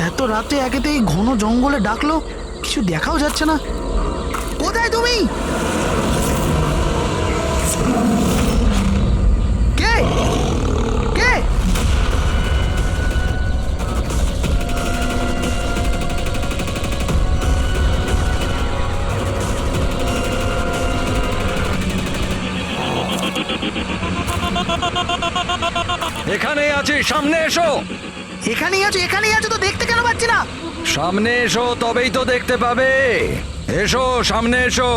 এত রাতে একেতেই ঘন জঙ্গলে ডাকলো, কিছু দেখাও যাচ্ছে না। কোথায় তুমি? কে কে? এখানেই আছি, সামনে এসো। এখানেই আছো তো দেখতে কেন পাচ্ছি না? সামনে এসো, তবেই তো দেখতে পাবে। এসো, সামনে এসো।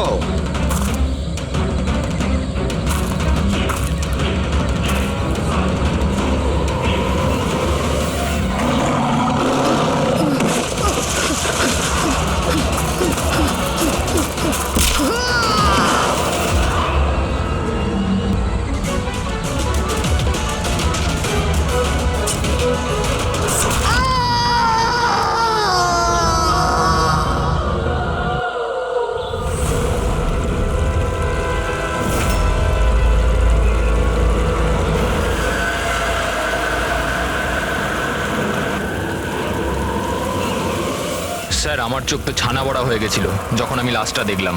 স্যার, আমার চোখ তো ছানা বড়া হয়ে গেছিল যখন আমি লাশটা দেখলাম।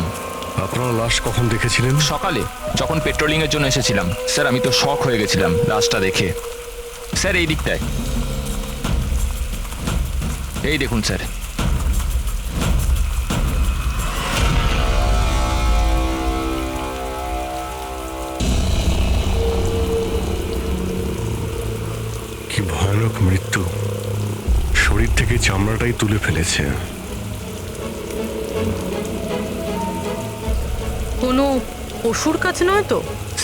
আপনারা লাশ কখন দেখেছিলেন? সকালে যখন পেট্রোলিং এর জন্য এসেছিলাম স্যার, আমি তো শক হয়ে গেছিলাম লাশটা দেখে। স্যার এই দিকটায়, এই দেখুন স্যার। কি ভয়ানক মৃত্যু! শরীর থেকে চামড়াটাই তুলে ফেলেছে। কোনো পশুর কাছে নয় তো?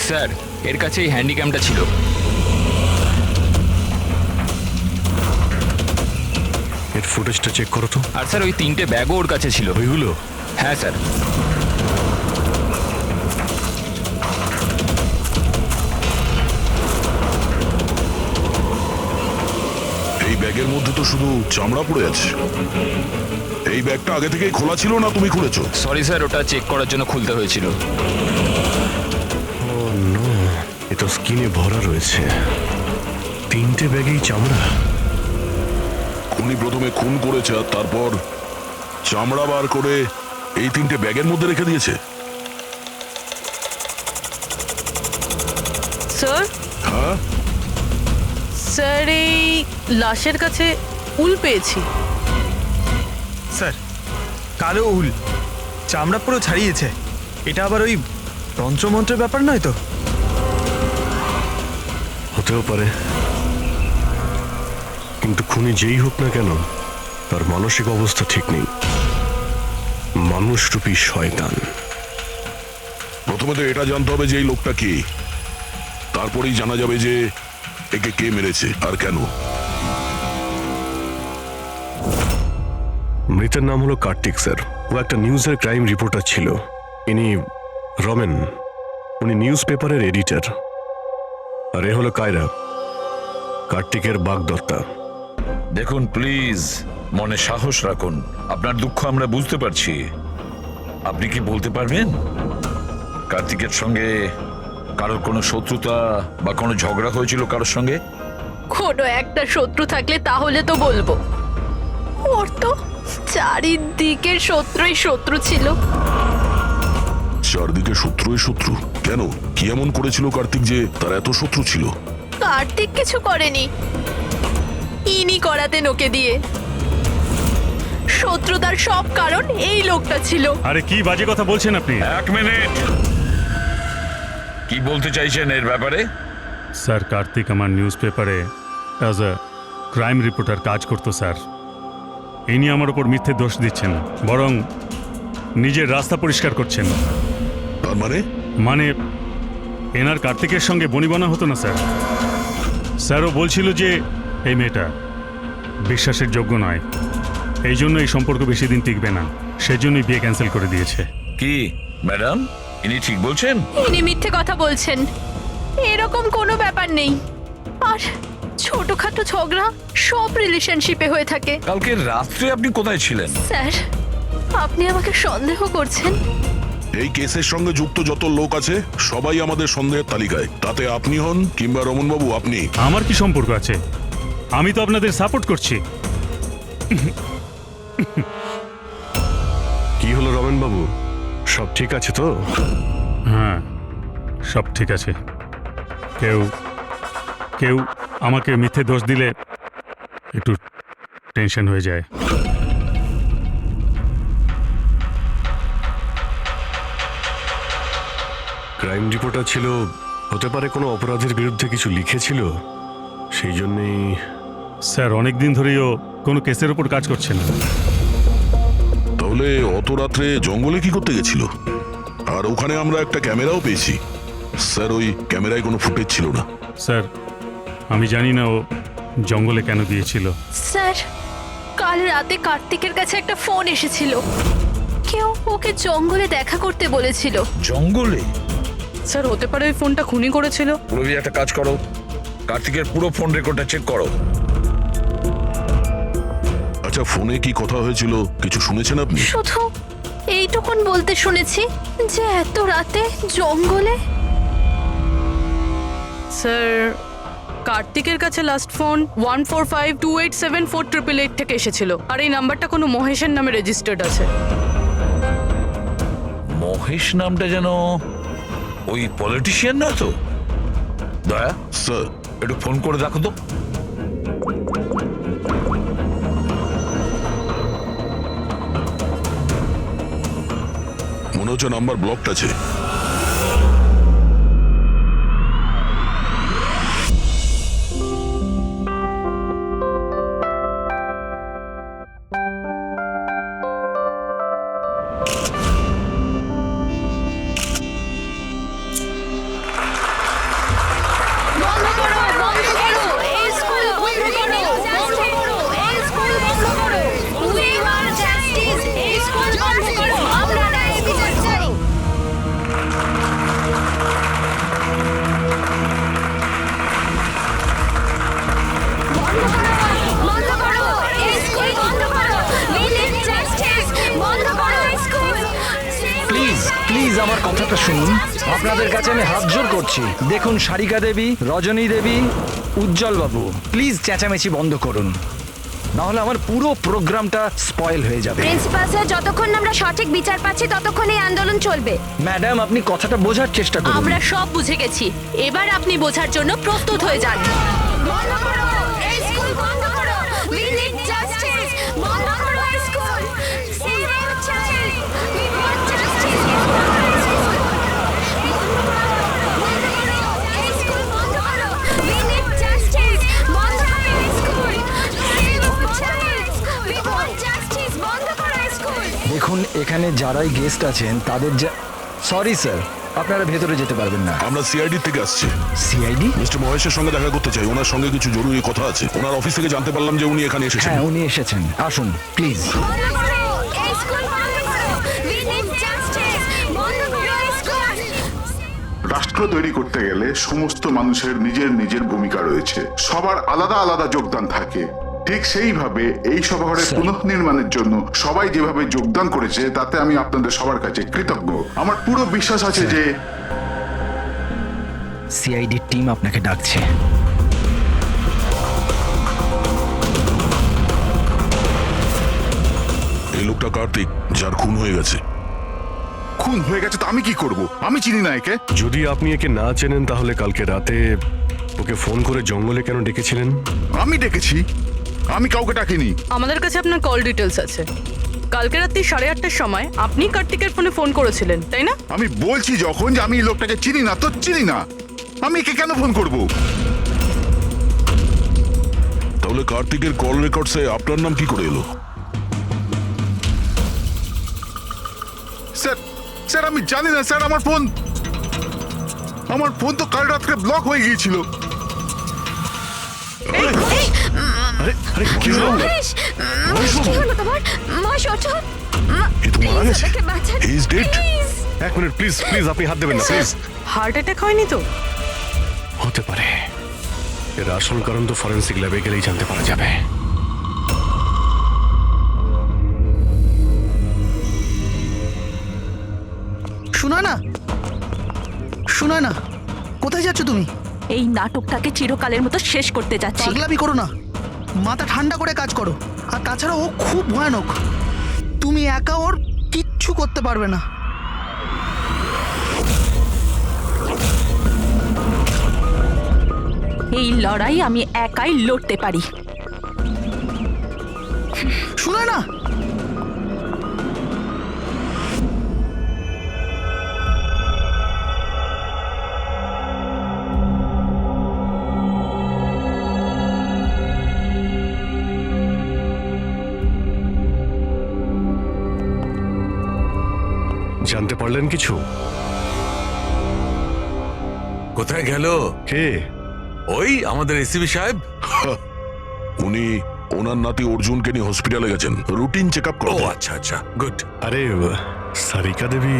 স্যার, এর কাছে এই হ্যান্ডিক্যামটা ছিল। এর ফুটেজটা চেক করো তো। আর স্যার, ওই 3টে ব্যাগও ওর কাছে ছিল। ওইগুলো? হ্যাঁ স্যার। এই ব্যাগের মধ্যে তো শুধু চামড়া পড়ে আছে। এই ব্যাগটা আগে থেকেই খোলা ছিল না তুমি খুলেছো? সরি স্যার, ওটা চেক করার জন্য খুলতে হয়েছিল। ও নো, এ তো স্কিনে ভরা রয়েছে। 3টে ব্যাগেই চামড়া। খুনি প্রথমে খুন করেছে আর তারপর চামড়া বার করে এই 3টে ব্যাগের মধ্যে রেখে দিয়েছে। স্যার, হ্যাঁ, স্যার এই লাশের কাছে উল পেয়েছি। স্যার, কালো উল, চামড়া পুরো ছাড়িয়েছে। এটা আবার ওই তন্ত্রমন্ত্রের ব্যাপার নয় তো? হতেও পারে, কিন্তু খুনি যেই হোক না কেন তার মানসিক অবস্থা ঠিক নেই। মানুষরূপী শয়তান। প্রথমে তো এটা জানতে হবে যে এই লোকটা কে, তারপরেই জানা যাবে যে একে কে মেরেছে আর কেন। মৃতের নাম হলো কার্তিক স্যার। ও একটা নিউজের ক্রাইম রিপোর্টার ছিল। ইনি রমেন, উনি নিউজ পেপারের এডিটর। আর এ হলো কায়রা, কার্তিকের বাগদত্তা। দেখুন প্লিজ, মনে সাহস রাখুন। আপনার দুঃখ আমরা বুঝতে পারছি। আপনি কি বলতে পারবেন কার্তিকের সঙ্গে কারোর কোনো শত্রুতা বা কোনো ঝগড়া হয়েছিল কারোর সঙ্গে? কোনো একটা শত্রু থাকলে তাহলে তো বলবো। ওর তো চারিদিকের শত্রুই শত্রু ছিল। চারদিকে শত্রুই শত্রু? কেন, কি এমন করেছিল কার্তিক যে তার এত শত্রু ছিল? কার্তিক কিছু করেনি, ইনি করাতেন ওকে দিয়ে। শত্রুতার সব কারণ এই লোকটা ছিল। আরে কি বাজে কথা বলছেন আপনি? এক মিনিট, কি বলতে চাইছেন এর ব্যাপারে? স্যার, কার্তিক আমার নিউজ পেপারে অ্যাজ আ ক্রাইম রিপোর্টার কাজ করতো স্যার। ইনি আমার ওপর মিথ্যে দোষ দিচ্ছেন, বরং নিজের রাস্তা পরিষ্কার করছেন। তার মানে এনার কার্তিকের সঙ্গে বনিবনা হতো না স্যার। স্যারও বলছিল যে এই মেয়েটা বিশ্বাসের যোগ্য নয়, এই জন্য এই সম্পর্ক বেশি দিন টিকবে না, সেজন্যই বিয়ে ক্যান্সেল করে দিয়েছে। কি ম্যাডাম, ইনি ঠিক বলছেন? ইনি মিথ্যে কথা বলছেন, এরকম কোনো ব্যাপার নেই। আর ছোটখাটো ঝগড়া সব রিলেশনশিপে হয়ে থাকে। কালকে রাত্রে আপনি কোথায় ছিলেন? স্যার, আপনি আমাকে সন্দেহ করছেন? এই কেসের সঙ্গে যুক্ত যত লোক আছে সবাই আমাদের সন্দেহের তালিকায়। তাতে আপনি হন কিংবা রমন বাবু, আপনি। আমার কি সম্পর্ক আছে? আমি তো আপনাদের সাপোর্ট করছি। কি হলো রমেন বাবু, সব ঠিক আছে তো? হ্যাঁ, সব ঠিক আছে। কেউ কেউ আমাকে মিথ্যে দোষ দিলে একটু টেনশন হয়ে যায়। ক্রাইম রিপোর্টার ছিল, হতে পারে কোনো অপরাধের বিরুদ্ধে কিছু লিখেছিল, সেই জন্যেই। স্যার, অনেক দিন ধরেই ও কোনো কেসের ওপর কাজ করছে না। তাহলে অত রাত্রে জঙ্গলে কি করতে গেছিল? আর ওখানে আমরা একটা ক্যামেরাও পেয়েছি। স্যার, ওই ক্যামেরায় কোনো ফুটেজ ছিল না। স্যার, আমি জানি না ও জঙ্গলে কেন গিয়েছিল। স্যার, কাল রাতে কার্তিকের কাছে একটা ফোন এসেছিল। কেউ ওকে জঙ্গলে দেখা করতে বলেছিল। জঙ্গলে? স্যার, হতে পারে ওই ফোনটা খুনি করেছিল। পুরবি, একটা কাজ করো, কার্তিকের পুরো ফোন রেকর্ডটা চেক করো। আচ্ছা, ফোনে কি কথা হয়েছিল কিছু শুনেছেন আপনি? শুধু এইটুকুন বলতে শুনেছি যে এত রাতে জঙ্গলে। স্যার, কার্তিকের কাছে লাস্ট ফোন 1452874888 থেকে এসেছিল, আর এই নাম্বারটা কোনো মহেশের নামে রেজিস্টার্ড আছে। মহেশ নামটা যেন ওই পলিটিশিয়ান না তো? দয়া, স্যার, একটু ফোন করে দেখো তো। মনে হচ্ছে নাম্বার ব্লকড আছে। বন্ধ করো, বন্ধ করো, এই স্কুল বন্ধ করো, বন্ধ করো, এই স্কুল বন্ধ করো। We want justice, এই স্কুল বন্ধ করো, আমরা ন্যায় বিচার চাই। বন্ধ করো, এই স্কুল বন্ধ করো। We need justice, বন্ধ করো এই স্কুল। প্লিজ প্লিজ আমার কথাটা শুনুন। আপনাদের কাছে আমি হাত জোর করছি। দেখুন, সারিকা দেবী, রজনী দেবী, উজ্জ্বল বাবু, প্লিজ চেঁচামেচি বন্ধ করুন, নাহলে আমার পুরো প্রোগ্রামটা স্পয়েল হয়ে যাবে। প্রিন্সিপাল স্যার, যতক্ষণ না আমরা সঠিক বিচার পাচ্ছি ততক্ষণ এই আন্দোলন চলবে। ম্যাডাম, আপনি কথাটা বোঝার চেষ্টা করুন। আমরা সব বুঝে গেছি, এবার আপনি বোঝার জন্য প্রস্তুত হয়ে যান। বন্ধ করো, এই স্কুল বন্ধ করো। We need justice, বন্ধ করো এই school. Save our child, we want justice, বন্ধ করো এই স্কুল। বন্ধ করো, এই স্কুল বন্ধ করো। We need justice, বন্ধ করো এই school. Save our child, we want justice, বন্ধ করো এই স্কুল। দেখুন, এখানে যারাই গেস্ট আছেন তাদের সরি স্যার, আপনারা ভেতরে যেতে পারবেন না। আমরা সিআইডি থেকে আসছি। সিআইডি? মিস্টার মহেশের সঙ্গে দেখা করতে চাই। ওনার সঙ্গে কিছু জরুরি কথা আছে। ওনার অফিস থেকে জানতে পারলাম যে উনি এখানে এসেছেন। হ্যাঁ, উনি এসেছেন, আসুন প্লিজ। বন্ধ করো, এই স্কুল বন্ধ করো। We need justice, বন্ধ করো এই স্কুল। রাষ্ট্র তৈরি করতে গেলে সমস্ত মানুষের নিজের নিজের ভূমিকা রয়েছে, সবার আলাদা আলাদা যোগদান থাকে। ঠিক সেইভাবে এই শহরের পুনঃনির্মাণের জন্য সবাই যেভাবে যোগদান করেছে তাতে আমি আপনাদের সবার কাছে কৃতজ্ঞ। আমার পুরো বিশ্বাস আছে যে সিআইডি টিম আপনাকে ডাকছে। এই লোকটা কার্তিক, যার খুন হয়ে গেছে। খুন হয়ে গেছে তো আমি কি করব? আমি চিনি না একে। যদি আপনি একে না চেনেন তাহলে কালকে রাতে ওকে ফোন করে জঙ্গলে কেন ডেকেছিলেন? আমি ডেকেছি? আমি কাউকে ডাকিনি। আমাদের কাছে আপনার কল ডিটেলস আছে। কালকে রাত্রি 8:30টার সময় আপনি কার্তিকের ফোনে ফোন করেছিলেন, তাই না? আমি বলছি যখন যে আমি এই লোকটাকে চিনি না তো চিনি না। আমি একে কেন ফোন করব? তাহলে কার্তিকের কল রেকর্ডসে আপনার নাম কি করে এলো? স্যার, স্যার আমি জানি না স্যার। আমার ফোন তো কাল রাত্রে ব্লক হয়ে গিয়েছিল। কি হলো? মহেশ, মহেশ, কি হলো তোমার? মহেশ, ওঠো। এ তো মারা গেছে। আমাকে বাঁচান, He is dead. please। এক মিনিট প্লিজ, প্লিজ আপনি হাত দেবেন না প্লিজ। হার্ট অ্যাটাক হয়নি তো? হতে পারে, এর আসল কারণ তো ফরেন্সিক ল্যাবে গেলেই জানতে পারা যাবে। শোনা না, শোনা না, কোথায় যাচ্ছ তুমি? এই নাটকটাকে চিরকালের মতো শেষ করতে যাচ্ছি। পাগলামি করো না, মাথা ঠান্ডা করে কাজ করো। আর তাছাড়া ও খুব ভয়ানক, তুমি একা ওর কিচ্ছু করতে পারবে না। এই লড়াই আমি একাই লড়তে পারি। শুনে না, জানতে পারলেন কিছু? কোথায় গেল? কে? ওই আমাদের এসিবি সাহেব। উনি ওনার নাতি অর্জুনকে নিয়ে হসপিটালে গেছেন রুটিন চেক আপ ও করতে। আচ্ছা আচ্ছা, গুড। আরে সারিকা দেবী,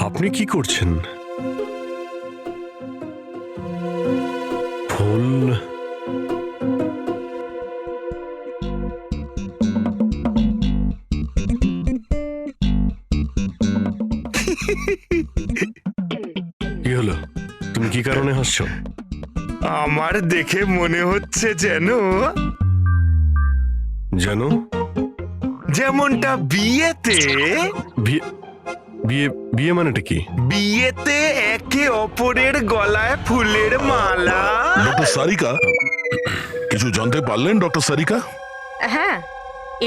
আপনি কি করছেন? ফুল কি হলো? তুমি কি কারণে হাসছো? আমার দেখে মনে হচ্ছে যেন জানো, যেমনটা বিয়েতে বিয়ে বিয়ে বিয়ে মানেটা কি? বিয়েতে একে অপরের গলায় ফুলের মালা। ডক্টর সারিকা, কিছু জানতে পারলেন ডক্টর সারিকা? হ্যাঁ,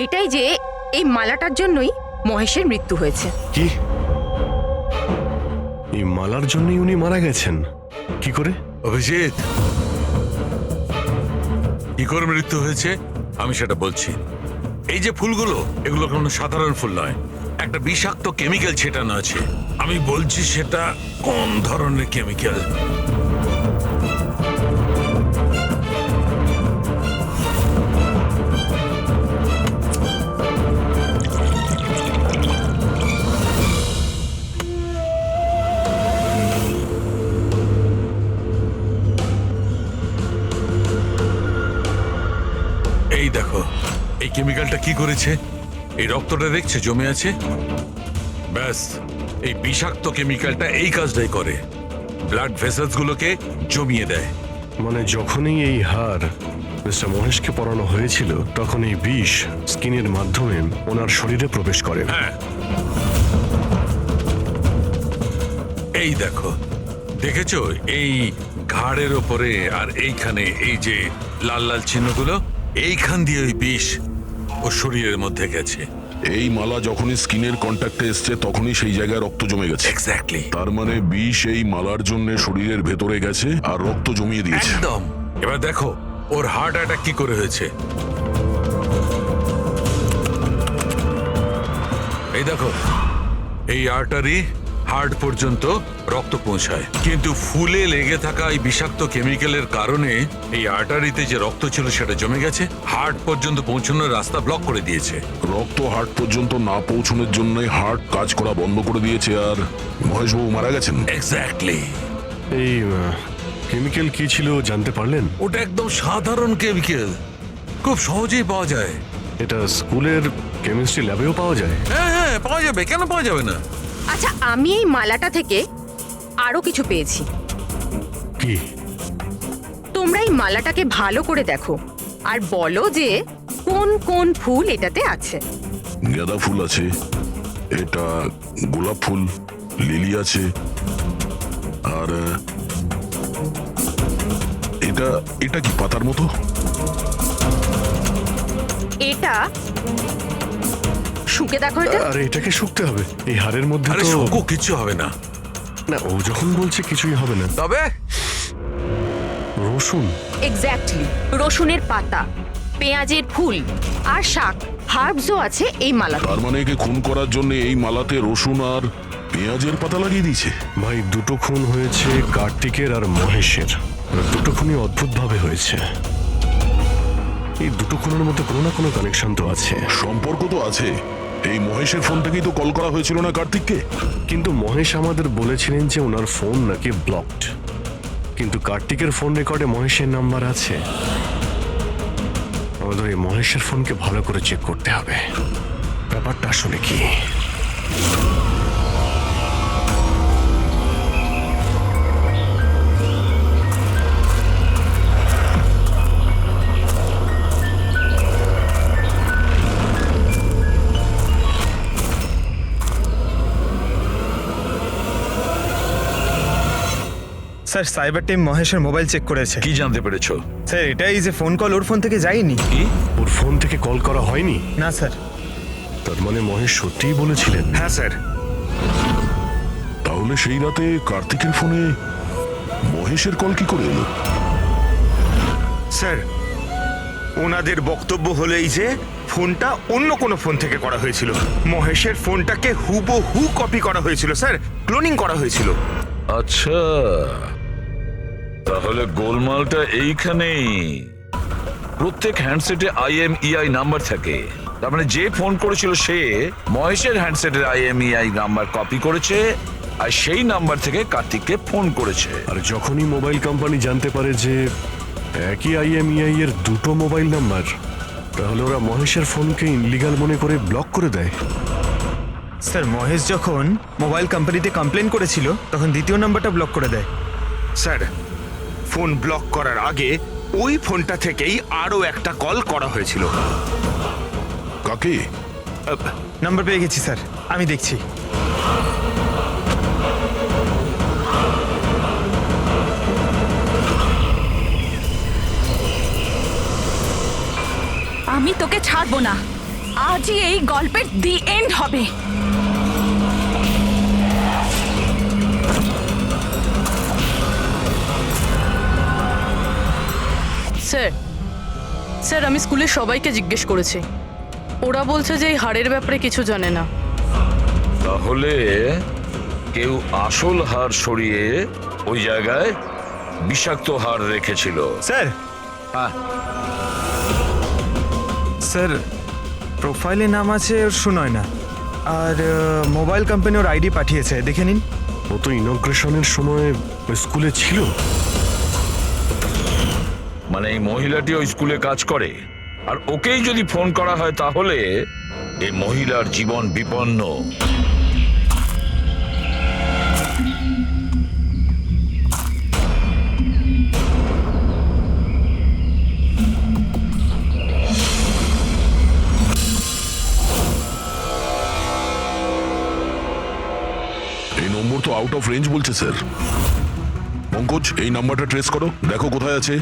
এটাই যে এই মালাটার জন্যই মহেশের মৃত্যু হয়েছে। কি? এই মালার জন্যই উনি মারা গেছেন? কি করে? অভিজিৎ, কি করে মৃত্যু হয়েছে আমি সেটা বলছি। এই যে ফুলগুলো, এগুলো কোনো সাধারণ ফুল নয়, একটা বিষাক্ত কেমিক্যাল ছেটানো আছে। আমি বলছি সেটা কোন ধরনের কেমিক্যাল। এই দেখো, এই কেমিক্যালটা কি করেছে, এই রক্তটা দেখছে জমে আছে, ব্যাস এই বিষাক্ত কেমিক্যালটা এই কাজটাই করে, ব্লাড ভেসেলস গুলোকে জমিয়ে দেয়। মানে যখনই এই হার মিস্টার মহেশকে পরানো হয়েছিল, তখন এই বিষ স্কিনের মাধ্যমে ওনার শরীরে প্রবেশ করে। হ্যাঁ, এই দেখো, দেখেছো এই ঘাড়ের ওপরে আর এইখানে এই যে লাল লাল চিহ্নগুলো, এইখান দিয়ে ওই বিষ ও শরীরের মধ্যে গেছে। এই মালা যখনই স্কিনের কন্ট্যাক্টে এসছে তখনই সেই জায়গায় রক্ত জমে গেছে। এক্স্যাক্টলি। তার মানে বিষ এই মালার জন্য শরীরের ভেতরে গেছে আর রক্ত জমিয়ে দিয়েছে। একদম। এবার দেখো ওর হার্ট অ্যাটাক কি করে হয়েছে। এই দেখো, এই আর্টারি হার্ট পর্যন্ত রক্ত পৌঁছায়, কিন্তু ফুলে লেগে থাকা এই বিষাক্ত কেমিক্যালের কারণে এই আর্টারিতে যে রক্ত ছিল সেটা জমে গেছে, হার্ট পর্যন্ত পৌঁছানোর রাস্তা ব্লক করে দিয়েছে। রক্ত হার্ট পর্যন্ত না পৌঁছানোর জন্য হার্ট কাজ করা বন্ধ করে দিয়েছে আর মহেশবাবু মারা গেছেন। এক্স্যাক্টলি। এই কেমিক্যাল কি ছিল জানতে পারলেন? ওটা একদম সাধারণ কেমিক্যাল, খুব সহজেই পাওয়া যায়। এটা স্কুলের কেমিস্ট্রি ল্যাবেও পাওয়া যায়? হ্যাঁ হ্যাঁ, পাওয়া যাবে, কেন পাওয়া যাবে না। আচ্ছা, আমি এই মালাটা থেকে আরো কিছু পেয়েছি। কি? তোমরা এই মালাটাকে ভালো করে দেখো আর বলো যে কোন কোন ফুল এটাতে আছে। গাঁদা ফুল আছে, এটা গোলাপ ফুল, লিলি আছে, আর এটা এটা কি পাতার মতো? এটা শুকে দেখো এটা। আরে এটাকে শুকতে হবে? এই হাড়ের মধ্যে আরে তো শোকো, কিচ্ছু হবে না। না, ও যখন বলছে কিছুই হবে না। তবে রসুন? এক্স্যাক্টলি, রসুনের পাতা, পেঁয়াজের ফুল আর শাক, হার্বসও আছে এই মালাতে। তার মানে একে খুন করার জন্য এই মালাতে রসুন আর পেঁয়াজের পাতা লাগিয়ে দিয়েছে। ভাই, দুটো খুন হয়েছে কার্তিকের আর মহেশের। আর দুটো খুনই অদ্ভুত ভাবে হয়েছে। এই দুটো খুনের মধ্যে কোনো না কোনো কানেকশন তো আছে। সম্পর্ক তো আছে। এই মহেশের ফোন থেকেই তো কল করা হয়েছিল না কার্তিককে। কিন্তু মহেশ আমাদের বলেছিলেন যে ওনার ফোন নাকি ব্লকড, কিন্তু কার্তিকের ফোন রেকর্ডে মহেশের নাম্বার আছে। আমাদের এই মহেশের ফোনকে ভালো করে চেক করতে হবে, ব্যাপারটা আসলে কি। স্যার সাইবার টিম মহেশের মোবাইল চেক করেছে। কি জানতে পেরেছো? স্যার এটাই যে ফোন কল ওর ফোন থেকে যায়নি। কি? ওর ফোন থেকে কল করা হয়নি? না স্যার। তার মানে মহেশ সত্যিই বলেছিলেন? হ্যাঁ স্যার। তাহলে সেই রাতে কার্তিকের ফোনে মহেশের কল কি করে এলো? স্যার ওনাদের বক্তব্য হলো এই যে ফোনটা অন্য কোনো ফোন থেকে করা হয়েছিল। মহেশের ফোনটাকে হুবহু কপি করা হয়েছিল স্যার, ক্লোনিং করা হয়েছিল। আচ্ছা, তাহলে গোলমালটা এইখানেই। প্রত্যেক হ্যান্ডসেটে IMEI নাম্বার থাকে, তার মানে যে ফোন করেছিল সে মহেশের হ্যান্ডসেটের IMEI নাম্বার কপি করেছে আর সেই নাম্বার থেকে কার্তিককে ফোন করেছে। আর যখনই মোবাইল কোম্পানি জানতে পারে যে একই IMEI এর দুটো মোবাইল নাম্বার, তাহলে ওরা মহেশের ফোনকে ইনলিগাল মনে করে ব্লক করে দেয়। স্যার মহেশ যখন মোবাইল কোম্পানিতে কমপ্লেন করেছিল তখন দ্বিতীয় নাম্বারটা ব্লক করে দেয়। স্যার ফোন ব্লক করার আগে ওই ফোনটা থেকেই আরো একটা কল করা হয়েছিল। কাকে? নাম্বার পেয়ে গেছি স্যার, আমি দেখছি। আমি তোকে ছাড়বো না, আজই এই গল্পের দি এন্ড হবে। স্যার স্যার আমি স্কুলের সবাইকে জিজ্ঞেস করেছি, ওরা বলছে যে এই হাড়ের ব্যাপারে কিছু জানে না। তাহলে কেউ আসল হার সরিয়ে ওই জায়গায় বিষাক্ত হার রেখেছিল। স্যার হ্যাঁ, স্যার প্রোফাইলে নাম আছে ওর সুনয় না, আর মোবাইল কোম্পানি ওর আইডি পাঠিয়েছে, দেখে নিন। ও তো ইনগ্রেশনের সময় ওই স্কুলে ছিল। মানে এই মহিলাটি ওই স্কুলে কাজ করে, আর ওকেই যদি ফোন করা হয় তাহলে এই মহিলার জীবন বিপন্ন। এই নম্বর তো আউট অফ রেঞ্জ বলছে স্যার। পঙ্কজ, এই নাম্বারটা ট্রেস করো, দেখো কোথায় আছে।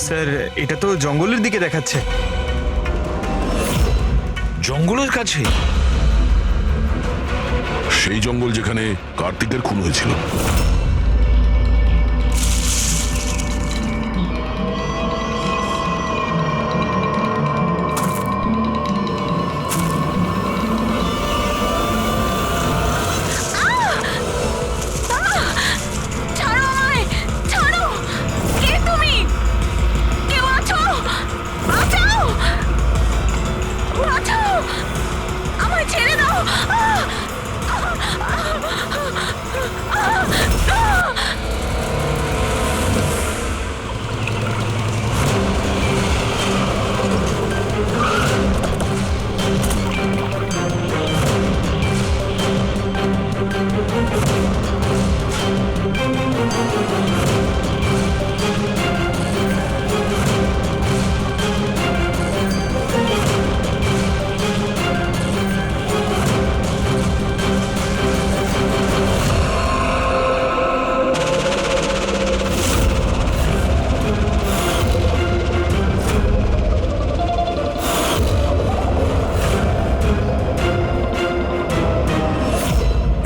স্যার এটা তো জঙ্গলের দিকে দেখাচ্ছে। জঙ্গলের কাছে? সেই জঙ্গল যেখানে কার্তিকের খুন হয়েছিল। ছাড়ো আমায়, ছাড়ো! কে তুমি? কেউ আছো? বাঁচাও! বাঁচাও! আমায় ছেড়ে দাও!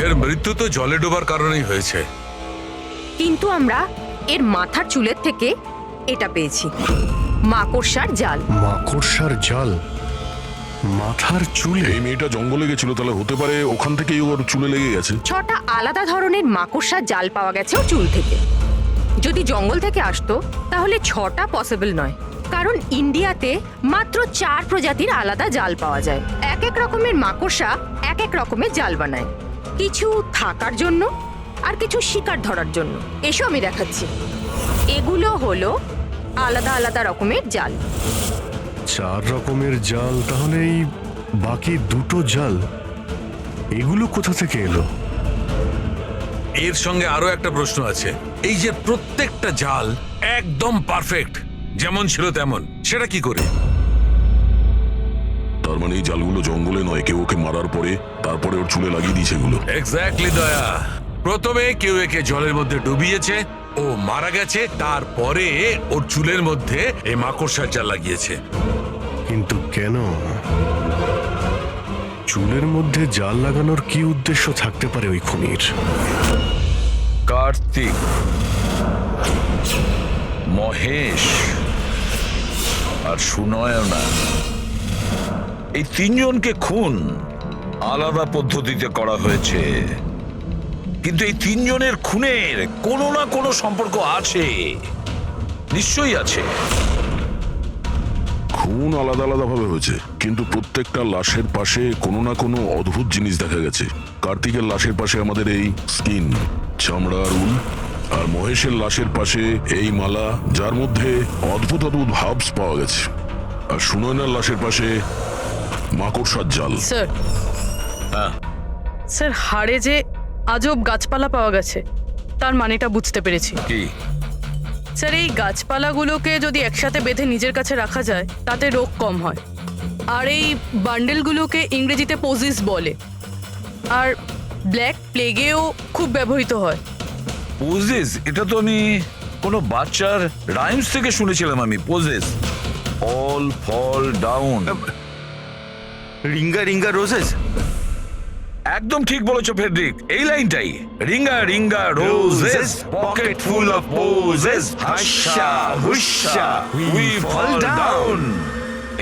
এর মৃত্যু তো জলে ডোবার কারণেই হয়েছে। কিন্তু আমরা এর মাথার চুলের থেকে এটা পেয়েছি, মাকড়সার জাল। মাকড়সার জাল? মাথার চুলে? এই মেয়েটা জঙ্গলে গেছিল, তাহলে হতে পারে ওখান থেকেই ওর চুলে লেগে গেছে। 6টা আলাদা ধরনের মাকড়সার জাল পাওয়া গেছে ওর চুল থেকে। যদি জঙ্গল থেকে আসতো তাহলে 6টা পসিবল নয়, কারণ ইন্ডিয়াতে মাত্র 4 প্রজাতির আলাদা জাল পাওয়া যায়। এক এক রকমের মাকড়সা এক এক রকমের জাল বানায়, কিছু থাকার জন্য আর কিছু শিকার ধরার জন্য। এসো আমি দেখাচ্ছি। এগুলো হলো আলাদা আলাদা রকমের জাল। 4 রকমের জাল? তাহলে এই বাকি দুটো জাল এগুলো কোথা থেকে এলো? এর সঙ্গে আরো একটা প্রশ্ন আছে, এই যে প্রত্যেকটা জাল একদম পারফেক্ট, যেমন ছিল তেমন, সেটা কি করে? তার মানে মানে এই জালগুলো জঙ্গলে নয়, কেউ ওকে মারার পরে তারপরে ওর চুলে লাগিয়ে দিয়েছে এগুলো। এক্স্যাক্টলি দয়া, প্রথমে কেউ একে জলের মধ্যে ডুবিয়েছে, ও মারা গেছে, তারপরে ওর চুলের মধ্যে এই মাকড়সার জাল লাগিয়েছে। কিন্তু কেন? চুলের মধ্যে জাল লাগানোর কি উদ্দেশ্য থাকতে পারে ওই খুনির? কার্তিক, মহেশ আর সুনয়না, এই তিনজনকে খুন আলাদা পদ্ধতিতে করা হয়েছে, কিন্তু এই তিনজনের খুনের কোনো না কোনো সম্পর্ক আছে, নিশ্চয়ই আছে। খুন আলাদা আলাদা ভাবে হয়েছে, কিন্তু প্রত্যেকটা লাশের পাশে কোনো না কোনো অদ্ভুত জিনিস দেখা গেছে। কার্তিকের লাশের পাশে আমাদের এই স্কিন, চামড়ার উল, আর মহেশের লাশের পাশে এই মালা, যার মধ্যে অদ্ভুত অদ্ভুত ভাবস পাওয়া গেছে। আর সুনয়নার লাশের পাশে মাকড়সার জাল। স্যার, স্যার হাড়ে যে আজব গাছপালা পাওয়া গেছে তার মানেটা বুঝতে পেরেছি। কি? স্যার, এই গাছপালাগুলোকে যদি একসাথে বেঁধে নিজের কাছে রাখা যায় তাতে রোগ কম হয়। আর এই বান্ডেলগুলোকে ইংরেজিতে পোজিস বলে, আর ব্ল্যাক প্লেগেও খুব ব্যবহৃত হয়। পোজেস, এটা তো আমি কোনো বাচ্চার রাইমস থেকে শুনেছিলাম আমি। Posies, all fall down. Ring a ring a roses. একদম ঠিক বলেছো ফেডরিক, এই লাইনটাই। Ring a ring a roses, pocket full of posies, husha husha we fall down.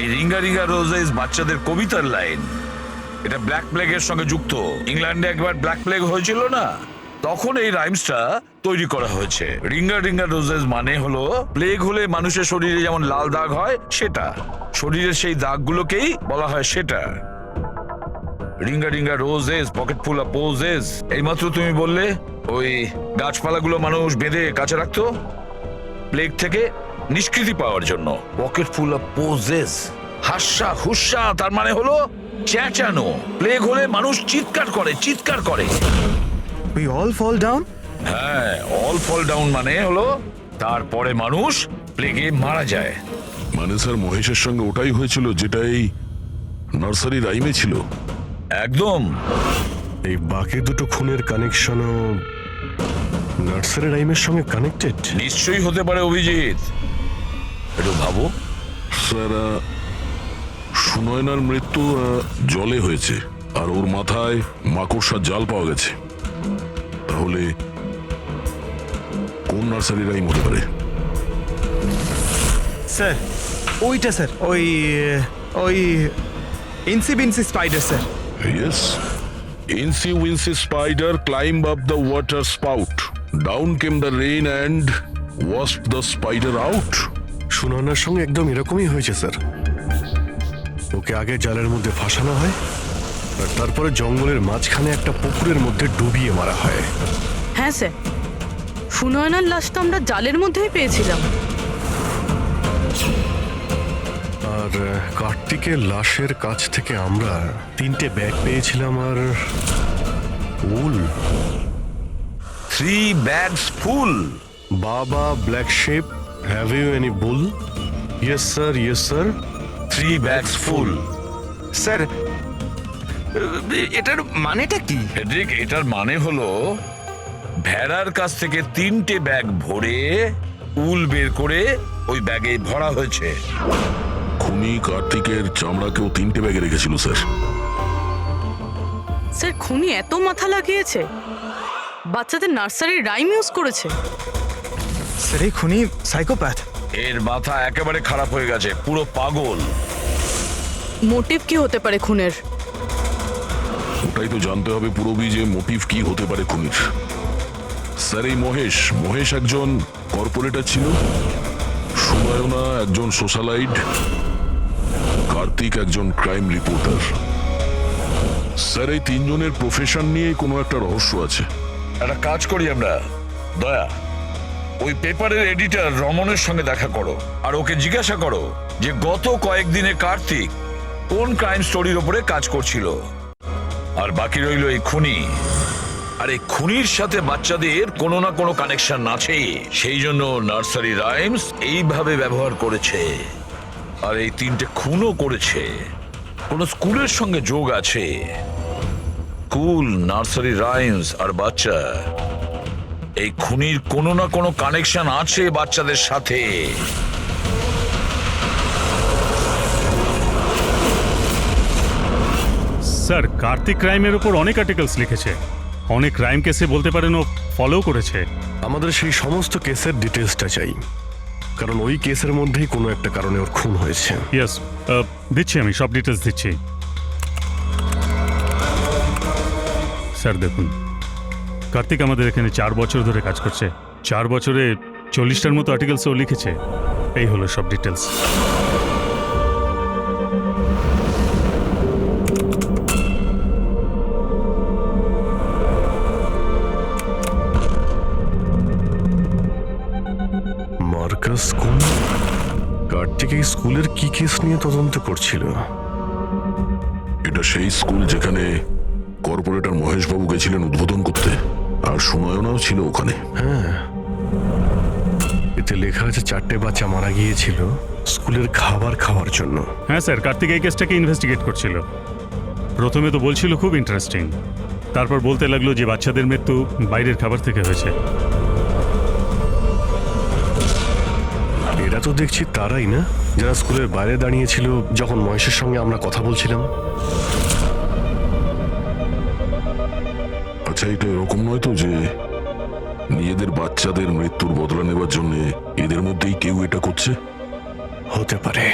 এই রিঙ্গা রিঙ্গা রোজেস বাচ্চাদের কবিতার লাইন। এটা ব্ল্যাক প্লেগের সঙ্গে যুক্ত। ইংল্যান্ডে একবার ব্ল্যাক প্লেগ হয়েছিল না, তখন এই রাইমসটা তৈরি করা হয়েছে। রিঙ্গা রিঙ্গা রোজেস মানে হলো প্লেগ হলে মানুষের শরীরে যেমন লাল দাগ হয় সেটা, শরীরের সেই দাগগুলোকেই বলা হয় সেটা। Ringa ring a roses, pocket full of poses. এইমাত্র তুমি বললে ওই গাছপালাগুলো মানুষ বেঁধে কাছে রাখতো প্লেগ থেকে নিষ্কৃতি পাওয়ার জন্য। পকেট ফুল অফ পোজেস, হাস্যা হুস্যা, তার মানে হলো চেঁচানো। প্লেগ হলে মানুষ চিৎকার করে, চিৎকার করে। We all fall down. হ্যাঁ, অল ফল ডাউন মানে হলো তারপরে মানুষ প্লেগে মারা যায়। মানে স্যার মহেশের সঙ্গে ওটাই হয়েছিল যেটা এই নার্সারি রাইমে ছিল। একদম। এই বাকি দুটো খুনের কানেকশনও নার্সারি রাইমের সঙ্গে কানেক্টেড? নিশ্চয়ই হতে পারে অভিজিৎ, একটু ভাবো। স্যার, সুনয়নার মৃত্যু জলে হয়েছে, আর ওর মাথায় মাকড়সার জাল পাওয়া গেছে। তাহলে কোন নার্সারি রাইম হতে পারে? স্যার ওইটা স্যার, ওই ওই Incy Wincy spider sir. Yes. Incy Wincy Spider climbed up the water spout. Down came the rain and washed the spider out. সুনয়নার সঙ্গে একদম এরকমই হয়েছে স্যার। ওকে আগে জালের মধ্যে ফাঁসানো হয়, আর তারপরে জঙ্গলের মাঝখানে একটা পুকুরের মধ্যে ডুবিয়ে মারা হয়। হ্যাঁ স্যার, সুনয়নার লাশ তো আমরা জালের মধ্যেই পেয়েছিলাম। আর কার্তিকের লাশের কাছ থেকে আমরা 3টে ব্যাগ পেয়েছিলাম, আর wool. 3 bags full. Baa baa, black sheep, have you any wool? Yes sir, yes sir. 3 bags full. Sir, এটার মানেটা কি? ফেডরিক, এটার মানে হলো ভেড়ার কাছ থেকে 3টে ব্যাগ ভরে উল বের করে ওই ব্যাগে ভরা হয়েছে। খুনি কার্তিকের চামড়াকেও 3টে ব্যাগে রেখেছিল স্যার। স্যার, খুনি এত মাথা লাগিয়েছে, বাচ্চাদের নার্সারির রাইম ইউজ করেছে। স্যার এই খুনি সাইকোপ্যাথ। এর মাথা একেবারে খারাপ হয়ে গেছে, পুরো পাগল। মোটিভ কি হতে পারে খুনের? ওটাই তো জানতে হবে পুরবি, যে মোটিভ কি হতে পারে খুনির। স্যার, এই মহেশ একজন কর্পোরেটর ছিল, সুনয়না একজন সোশ্যালাইট, কার্তিক একজন ক্রাইম রিপোর্টার। স্যার, এই তিনজনের প্রফেশন নিয়ে কোনো একটা রহস্য আছে। একটা কাজ করি আমরা, দয়া, ওই পেপারের এডিটর রমনের সঙ্গে দেখা করো, আর ওকে জিজ্ঞাসা করো যে গত কয়েকদিনে কার্তিক কোন ক্রাইম স্টোরির উপরে কাজ করছিল। আর বাকি রইল এই খুনি। আর এই খুনির সাথে বাচ্চাদের কোনো না কোনো কানেকশন আছে, সেই জন্য নার্সারি রাইমস এইভাবে ব্যবহার করেছে। আর এই 3টে খুনও করেছে। কোন স্কুলের সঙ্গে যোগ আছে? স্কুল, নার্সারি রাইমস আর বাচ্চা, এই খুনির কোনো না কোনো কানেকশন আছে বাচ্চাদের সাথে। স্যার, কার্তিক ক্রাইমের উপর অনেক আর্টিকেলস লিখেছে, অনেক ক্রাইম কেসে বলতে পারেন ও ফলো করেছে। আমাদের সেই সমস্ত কেসের ডিটেলসটা চাই, কারণ ওই কেসের মধ্যেই কোনো একটা কারণে ওর খুন হয়েছে। ইয়েস, দিচ্ছি, আমি সব ডিটেলস দিচ্ছি। স্যার দেখুন, কার্তিক আমাদের এখানে 4 বছর ধরে কাজ করছে। 4 বছরে 40টার মতো আর্টিকেলস ও লিখেছে। এই হলো সব ডিটেলস। মার্কাস খুন? কার্তিক এই স্কুলের কি কেস নিয়ে তদন্ত করছিল? এটা সেই স্কুল যেখানে কর্পোরেটর মহেশ বাবু গেছিলেন উদ্বোধন করতে, আর সুনয়নাও ছিল ওখানে। হ্যাঁ, এতে লেখা আছে 4টে বাচ্চা মারা গিয়েছিল স্কুলের খাবার খাওয়ার জন্য। হ্যাঁ স্যার, কার্তিক এই কেসটাকে ইনভেস্টিগেট করছিল। প্রথমে তো বলছিল খুব ইন্টারেস্টিং, তারপর বলতে লাগলো যে বাচ্চাদের মৃত্যু বাইরের খাবার থেকে হয়েছে। এরা তো দেখছি তারাই না যারা স্কুলের বাইরে দাঁড়িয়েছিল যখন মহেশের সঙ্গে আমরা কথা বলছিলাম। আচ্ছা, এটা এরকম নয় তো যে নিজেদের বাচ্চাদের মৃত্যুর বদলা নেবার জন্য এদের মধ্যেই কেউ এটা করছে? হতে পারে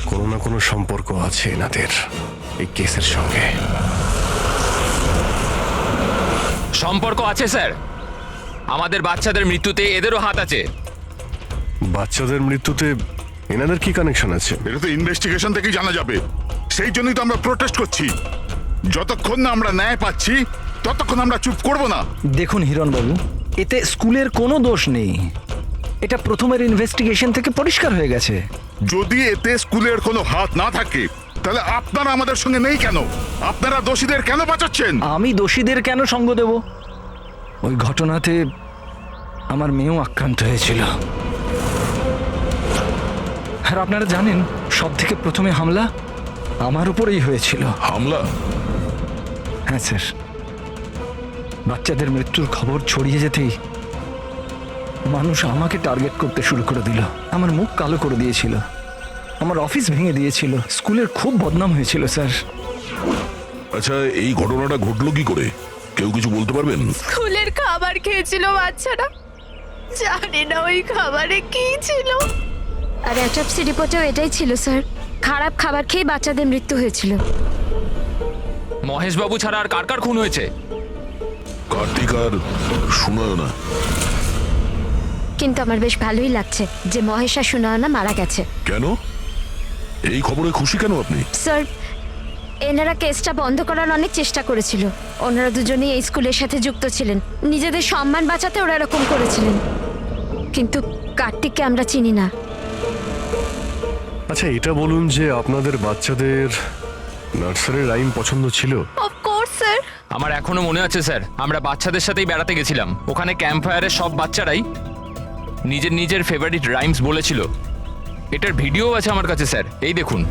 কোনো না কোনো সম্পর্ক আছে এনাদের এই কেসের সঙ্গে। সম্পর্ক আছে স্যার, আমাদের বাচ্চাদের মৃত্যুতে এদেরও হাত আছে। বাচ্চাদের মৃত্যুতে এনাদের কি কানেকশন আছে? এটা তো ইনভেস্টিগেশন থেকেই জানা যাবে। সেই জন্যই তো আমরা প্রোটেস্ট করছি। যতক্ষণ না আমরা ন্যায় পাচ্ছি ততক্ষণ আমরা চুপ করব না। দেখুন হিরণবাবু, এতে স্কুলের কোনো দোষ নেই। এটা প্রথমের ইনভেস্টিগেশন থেকে পরিষ্কার হয়ে গেছে। যদি এতে স্কুলের কোনো হাত না থাকে তাহলে আপনারা আমাদের সঙ্গে নেই কেন? আপনারা দোষীদের কেন বাঁচাচ্ছেন? আমি দোষীদের কেন সঙ্গ দেব? ওই ঘটনাতে আমার মেয়েও আক্রান্ত হয়েছিল। আর আপনারা জানেন, সব থেকে প্রথমে হামলা আমার উপরেই হয়েছিল। হামলা? হ্যাঁ স্যার, বাচ্চাদের মৃত্যুর খবর ছড়িয়ে যেতেই মানুষ আমাকে টার্গেট করতে শুরু করে দিল। আমার মুখ কালো করে দিয়েছিল, আমার অফিস ভেঙে দিয়েছিল, স্কুলের খুব বদনাম হয়েছিল স্যার। আচ্ছা, এই ঘটনাটা ঘটলো কি করে? কেউ কিছু বলতে পারবেন? স্কুলের খাবার খেয়েছিল বাচ্চারা, জানি না ওই খাবারে কি ছিল। আর অ্যাটপসি রিপোর্টেও এটাই ছিল স্যার, খারাপ খাবার খেয়ে বাচ্চাদের মৃত্যু হয়েছিল। মহেশ বাবু ছাড়া আর কার কার খুন হয়েছে? কার্তিক আর সুনয়না। কিন্তু আমার বেশ ভালোই লাগছে যে মহেশ আর সুনয়না মারা গেছে। কেন? এই খবরে খুশি কেন আপনি? স্যার, এনারা কেসটা বন্ধ করার অনেক চেষ্টা করেছিল। ওনারা দুজনেই এই স্কুলের সাথে যুক্ত ছিলেন, নিজেদের সম্মান বাঁচাতে ওরা এরকম করেছিলেন। কিন্তু কার্তিককে আমরা চিনি না। আচ্ছা, এটা বলুন যে আপনাদের বাচ্চাদের নার্সারি রাইম পছন্দ ছিল? Of course sir. আমার এখনো মনে আছে স্যার, আমরা বাচ্চাদের সাথেই বেড়াতে গেছিলাম। ওখানে ক্যাম্প ফায়ারের সব বাচ্চারাই নিজের নিজের ফেভারিট রাইমস বলেছিল। এটার ভিডিও আছে আমার কাছে স্যার, এই দেখুন।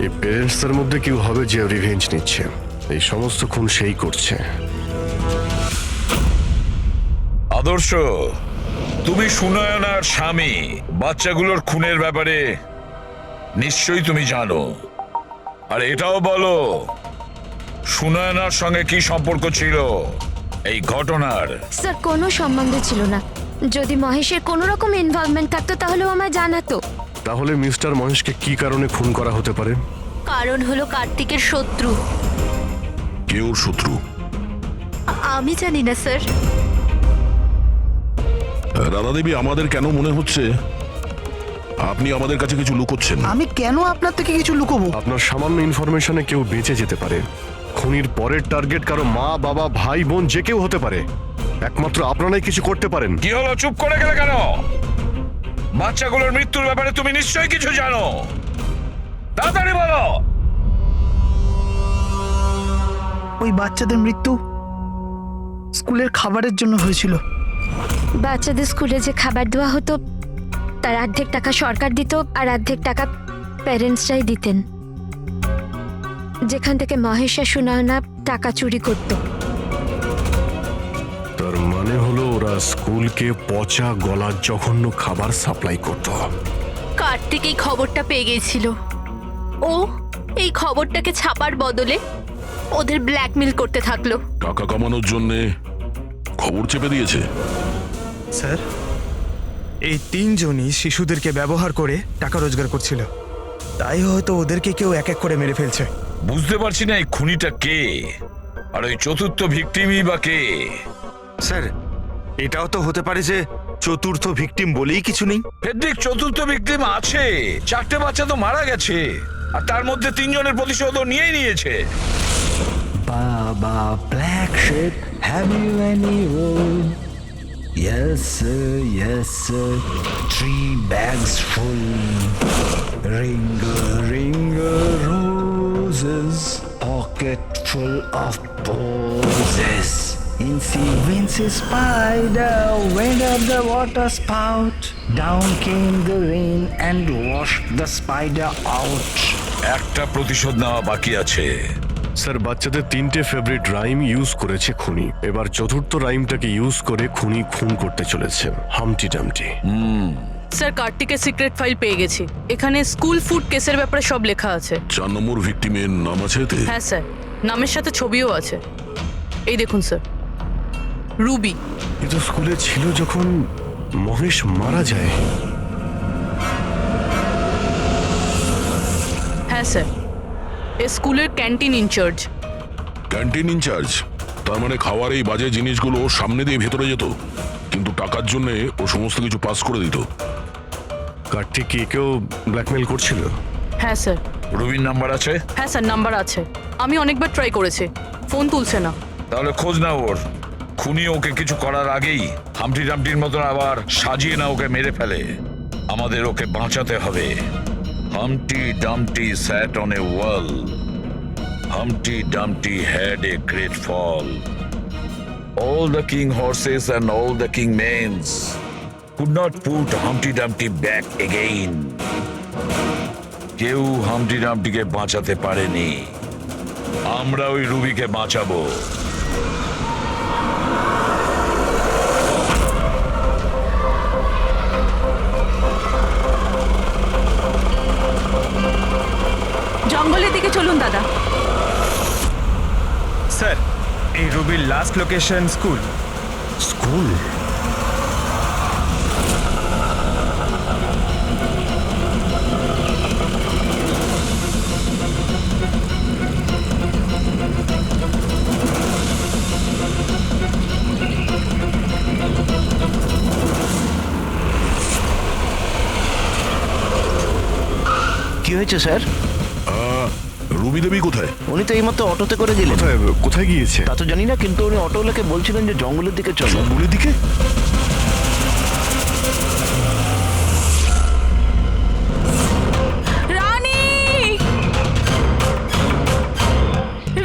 এই প্যারেন্টসদের মধ্যে কেউ হবে যে রিভেঞ্জ নিচ্ছে। এই সমস্ত খুন সেই করছে। আদর্শ, তুমি সুনয়নার স্বামী, বাচ্চাগুলোর খুনের ব্যাপারে নিশ্চয়ই তুমি জানো। আর এটাও বলো, সুনয়নার সঙ্গে কি সম্পর্ক ছিল এই ঘটনার? স্যার, কোনো সম্বন্ধ ছিল না। যদি মহেশের কোনো রকম ইনভলভমেন্ট থাকতো তাহলেও আমায় জানাতো। তাহলে মিস্টার মহেশকে কি কারণে খুন করা হতে পারে? কারণ হলো কার্তিকের শত্রু। কে ওর শত্রু? আমি জানি না স্যার। রাধা দেবী, আমাদের কেন মনে হচ্ছে আপনি আমাদের কাছে কিছু লুকোচ্ছেন? আমি কেন আপনার থেকে কিছু লুকোবো? আপনার সামান্য ইনফরমেশনে কেউ বেঁচে যেতে পারে, খুনির পরের টার্গেট কারো মা বাবা ভাই বোন যে কেউ হতে পারে, একমাত্র আপনারাই কিছু করতে পারেন। কি হলো, চুপ করে গেলে কেন? বাচ্চাগুলোর মৃত্যুর ব্যাপারে তুমি নিশ্চয়ই কিছু জানো, তাড়াতাড়ি বলো। ওই বাচ্চাদের মৃত্যু স্কুলের খাবারের জন্য হয়েছিল। বাচ্চাদের স্কুলে যে খাবার দেওয়া হতো তার অর্ধেক টাকা সরকার দিত আর অর্ধেক টাকা প্যারেন্টসরাই দিতেন, যেখান থেকে মহেশ আর সুনয়না টাকা চুরি করত। তার মানে হলো ওরা স্কুলকে পচা গলা জঘন্য খাবার সাপ্লাই করত। কার্তিক এই খবরটা পেয়ে গিয়েছিল। ও এই খবরটাকে ছাপার বদলে ওদের ব্ল্যাকমেল করতে থাকলো। টাকা কামানোর জন্য খবর চেপে দিয়েছে। স্যার, এই তিনজনই শিশুদেরকে ব্যবহার করে টাকা রোজগার করছিল, তাই হয়তো ওদেরকে কেউ এক এক করে মেরে ফেলছে। বুঝতে পারছি না এই খুনিটা কে, আর ওই চতুর্থ ভিকটিমই বা কে। স্যার, এটাও তো হতে পারে যে চতুর্থ ভিকটিম বলেই কিছু নেই। ফেডরিক, চতুর্থ ভিকটিম আছে, 4টে বাচ্চা তো মারা গেছে, আর তার মধ্যে 3 জনের প্রতিশোধ নিয়েই নিয়েছে। Baba Black Sheep, have you any wool? Yes sir, 3 bags full. Ring roses, pocket full of posies. Incy Wincy Spider went up the water spout. Down came the rain and washed the spider out. একটা প্রতিশোধ নেওয়া বাকি আছে। Sir, বাচ্চাদের 3টে favourite rhyme use করেছে খুনি, এবার চতুর্থ রাইমটাকে ইউজ করে খুনি খুন করতে চলেছে, হামটি ডামটি। স্যার, কার্তিকের সিক্রেট ফাইল পেয়ে গেছি। এখানে স্কুল ফুড কেসের ব্যাপারে সব লেখা আছে। 4 নম্বর ভিকটিমের নাম আছে এতে? হ্যাঁ স্যার, নামের সাথে ছবিও আছে। এই দেখুন স্যার, রুবি। এ তো স্কুলে ছিল যখন মহেশ মারা যায়। হ্যাঁ স্যার, এ স্কুলের ক্যান্টিন ইনচার্জ। Canteen in charge? তার মানে খাওয়ার এই বাজে জিনিসগুলো ওর সামনে দিয়ে ভেতরে যেত, কিন্তু টাকার জন্য ও সমস্ত কিছু পাস করে দিত। কার্তিক কি কেউ ব্ল্যাকমেল করছিল? হ্যাঁ স্যার। রুবির নাম্বার আছে? হ্যাঁ স্যার, নাম্বার আছে। আমি অনেকবার ট্রাই করেছি, ফোন তুলছে না। তাহলে খোঁজ নাও ওর। খুনি ওকে কিছু করার আগেই হামটি ডামটির মতন আবার সাজিয়ে না ওকে মেরে ফেলে। আমাদের ওকে বাঁচাতে হবে। Humpty Dumpty sat on a wall. Humpty Dumpty had a great fall. All the king horses and all the king manes could not put Humpty Dumpty back again. কেউ হামটি ডামটিকে বাঁচাতে পারেনি, আমরা ওই রুবিকে বাঁচাবো। জঙ্গলের দিকে চলুন দাদা। স্যার, এই রুবির লাস্ট লোকেশন স্কুল। স্কুল? কি হয়েছে স্যার? রুবি দেবী কোথায়? উনি তো এইমাত্র অটোতে করে দিলেন। কোথায় গিয়েছে তা তো জানি না, কিন্তু উনি অটোওয়ালাকে বলছিলেন যে জঙ্গলের দিকে চলো। জঙ্গলের দিকে? রানী,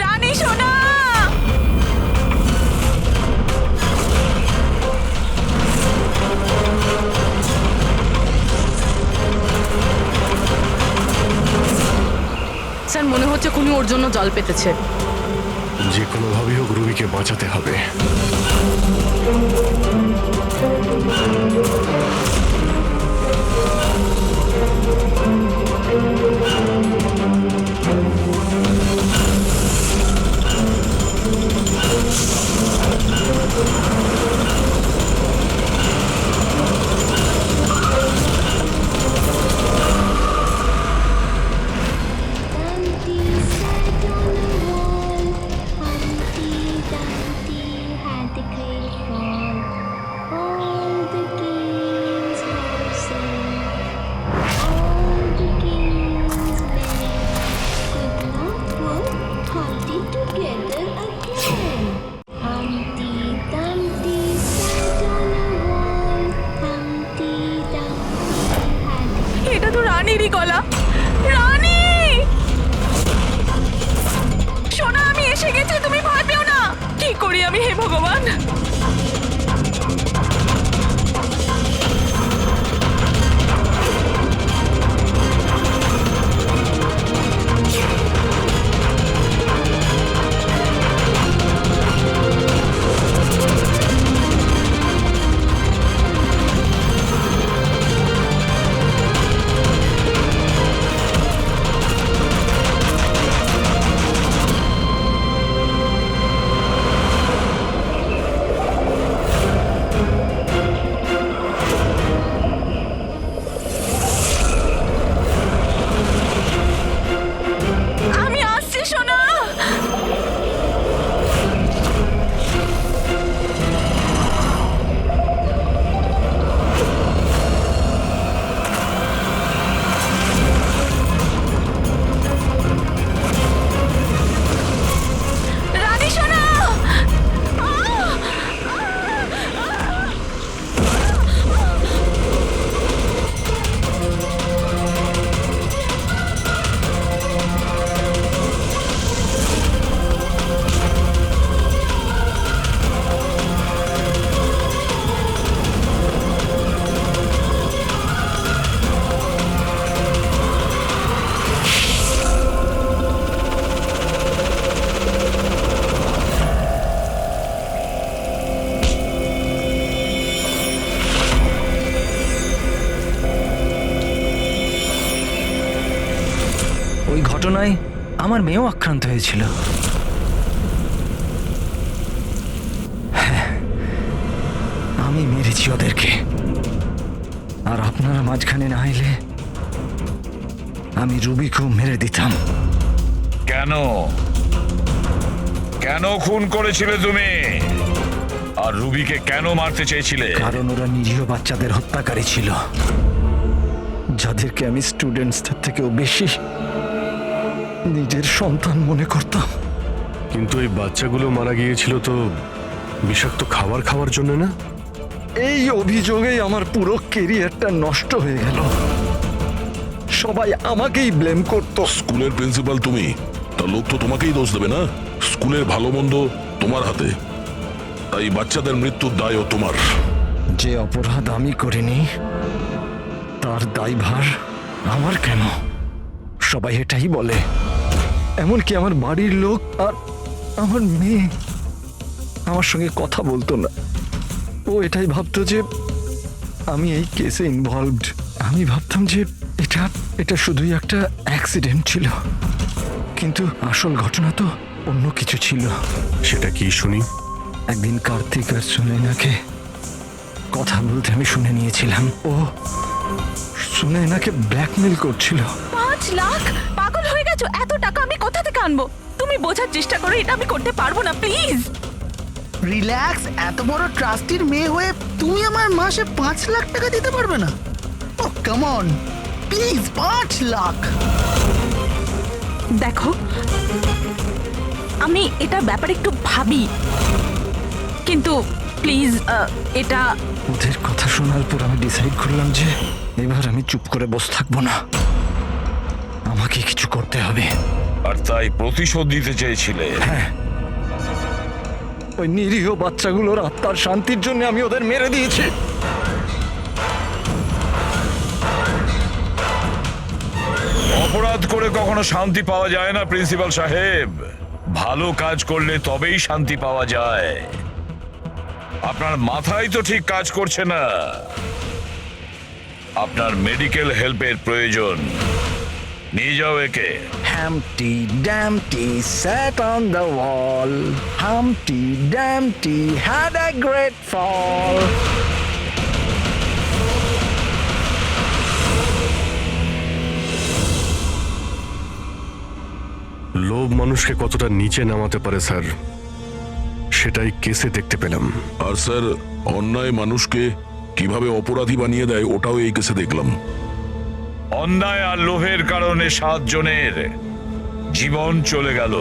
রানী সোনা। স্যার, মনে হচ্ছে খুনি ওর জন্য জাল পেতেছে। যে কোনোভাবেই হোক রুবিকে বাঁচাতে হবে। Humpty Dumpty had a great fall. রানীরই গলা। রানী, সোনা, আমি এসে গেছি, তুমি ভয় পেও না। কি করি আমি, হে ভগবান? আমি আসছি সোনা। রানী সোনা, ওই ঘটনায় আমার মেয়েও আক্রান্ত হয়েছিল। হ্যাঁ, আমি মেরেছি ওদেরকে, আর আপনারা মাঝখানে না এলে আমি রুবিকেও মেরে দিতাম। কেন কেন খুন করেছিলে তুমি? আর রুবিকে কেন মারতে চেয়েছিলে? কারণ ওরা নিরীহ বাচ্চাদের হত্যাকারী ছিল, যাদেরকে আমি স্টুডেন্টসদের থেকেও বেশি নিজের সন্তান মনে করতাম। কিন্তু এই বাচ্চাগুলো মারা গিয়েছিল তো বিষাক্ত খাবার খাওয়ার জন্য না? এই অভিযোগেই আমার পুরো কেরিয়ারটা নষ্ট হয়ে গেল। সবাই আমাকেই ব্লেম করত। স্কুলের প্রিন্সিপাল তুমি, তা লোক তো তোমাকেই দোষ দেবে না? স্কুলের ভালো মন্দ তোমার হাতে, তাই বাচ্চাদের মৃত্যুর দায়ও তোমার। যে অপরাধ আমি করিনি তার দায়ভার আমার কেন? সবাই এটাই বলে, এমনকি আমার বাড়ির লোক। আর আমার মেয়ে আমার সঙ্গে কথা বলতো না। ও এটাই ভাবতো যে আমি এই কেসে ইনভলভড। আমি ভাবতাম যে এটা শুধুই একটা অ্যাক্সিডেন্ট ছিল, কিন্তু আসল ঘটনা তো অন্য কিছু ছিল। সেটা কি শুনি? একদিন কার্তিক আর সুনয়নাকে কথা বলতে আমি শুনে নিয়েছিলাম। ও সুনয়নাকে ব্ল্যাকমেল করছিল। 5 লাখ? পাগল হয়ে গেছো? এত টাকা আমি কোথা থেকে আনবো? তুমি বোঝার চেষ্টা করো, এটা আমি করতে পারবো না, প্লিজ। রিল্যাক্স। এত বড় ট্রাস্টির মেয়ে হয়ে তুমি আমার মাসে 5 লাখ টাকা দিতে পারবে না? ও কাম অন, প্লিজ, 5 লাখ। দেখো, আমি এটা ব্যাপারে একটু ভাবি, কিন্তু প্লিজ এটা। ওদের কথা শোনার পর আমি ডিসাইড করলাম যে এবার আমি চুপ করে বসে থাকবো না, আমাকে কিছু করতে হবে। আর তাই প্রতিশোধ দিতে চেয়েছিলে? হ্যাঁ, ওই নিরীহ বাচ্চাগুলোর আত্মার শান্তির জন্য আমি ওদের মেরে দিয়েছি। অপরাধ করে কখনো শান্তি পাওয়া যায় না প্রিন্সিপাল সাহেব। ভালো কাজ করলে তবেই শান্তি পাওয়া যায়। আপনার মাথায় তো ঠিক কাজ করছে না। আপনার মেডিকেল হেল্পের প্রয়োজন। নিয়ে যাও একে। Humpty Dumpty sat on the wall. Humpty Dumpty had a great fall. লোভ মানুষকে কতটা নিচে নামাতে পারে স্যার, সেটাই কেসে দেখতে পেলাম। আর স্যার, অন্যায় মানুষকে কিভাবে অপরাধী বানিয়ে দেয় ওটাও এই কেসে দেখলাম। অন্যায় আর লোভের কারণে 7 জনের জীবন চলে গেল।